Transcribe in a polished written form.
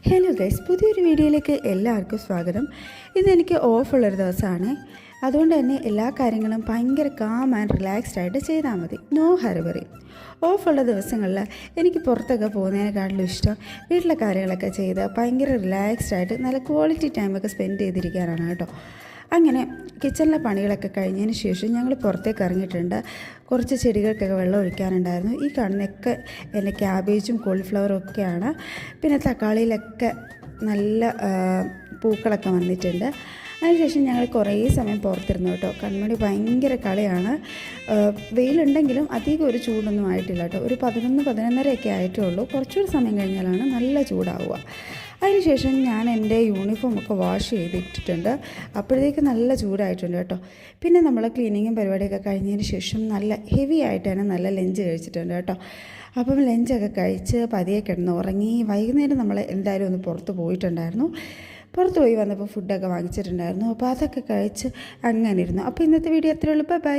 Hello guys, പുതിയൊരു വീഡിയോയിലേക്ക് എല്ലാവർക്കും സ്വാഗതം. ഇതെനിക്ക് ഓഫുള്ളൊരു ദിവസമാണ്. അതുകൊണ്ട് തന്നെ എല്ലാ കാര്യങ്ങളും ഭയങ്കര കാം ആൻഡ് റിലാക്സ്ഡ് ആയിട്ട് ചെയ്താൽ മതി. No hurry-burry. ഓഫുള്ള ദിവസങ്ങളിൽ എനിക്ക് പുറത്തൊക്കെ പോകുന്നതിനെക്കാട്ടിലും ഇഷ്ടം വീട്ടിലെ കാര്യങ്ങളൊക്കെ ചെയ്ത് ഭയങ്കര റിലാക്സ്ഡ് ആയിട്ട് നല്ല ക്വാളിറ്റി ടൈമൊക്കെ സ്പെൻഡ് ചെയ്തിരിക്കാനാണ് കേട്ടോ. അങ്ങനെ കിച്ചണിലെ പണികളൊക്കെ കഴിഞ്ഞതിന് ശേഷം ഞങ്ങൾ പുറത്തേക്ക് ഇറങ്ങിയിട്ടുണ്ട്. കുറച്ച് ചെടികൾക്കൊക്കെ വെള്ളം ഒഴിക്കാനുണ്ടായിരുന്നു. ഈ കാണുന്നതൊക്കെ എൻ്റെ ക്യാബേജും കോളിഫ്ലവറും ഒക്കെയാണ്. പിന്നെ തക്കാളിയിലൊക്കെ നല്ല പൂക്കളൊക്കെ വന്നിട്ടുണ്ട്. അതിനുശേഷം ഞങ്ങൾ കുറേ സമയം പുറത്തിരുന്നു കേട്ടോ. കൺമണി ഭയങ്കര കളിയാണ്. വെയിലുണ്ടെങ്കിലും അധികം ഒരു ചൂടൊന്നും ആയിട്ടില്ല കേട്ടോ. ഒരു 11-11:30 ആയിട്ടേ ഉള്ളൂ. കുറച്ചുകൂടി സമയം കഴിഞ്ഞാലാണ് നല്ല ചൂടാവുക. അതിനുശേഷം ഞാൻ എൻ്റെ യൂണിഫോമൊക്കെ വാഷ് ചെയ്തിട്ടിട്ടുണ്ട്. അപ്പോഴത്തേക്ക് നല്ല ചൂടായിട്ടുണ്ട് കേട്ടോ. പിന്നെ നമ്മൾ ക്ലീനിങ്ങും പരിപാടിയൊക്കെ കഴിഞ്ഞതിന് ശേഷം നല്ല ഹെവി ആയിട്ട് തന്നെ നല്ല ലഞ്ച് കഴിച്ചിട്ടുണ്ട് കേട്ടോ. അപ്പം ലഞ്ചൊക്കെ കഴിച്ച് പതിയെ കിടന്ന് ഉറങ്ങി. വൈകുന്നേരം നമ്മൾ എന്തായാലും ഒന്ന് പുറത്ത് പോയിട്ടുണ്ടായിരുന്നു. പുറത്ത് പോയി വന്നപ്പോൾ ഫുഡൊക്കെ വാങ്ങിച്ചിട്ടുണ്ടായിരുന്നു. അപ്പോൾ അതൊക്കെ കഴിച്ച് അങ്ങനെ ഇരുന്നു. അപ്പോൾ ഇന്നത്തെ വീഡിയോ അത്രയേ ഉള്ളൂ. ബൈ.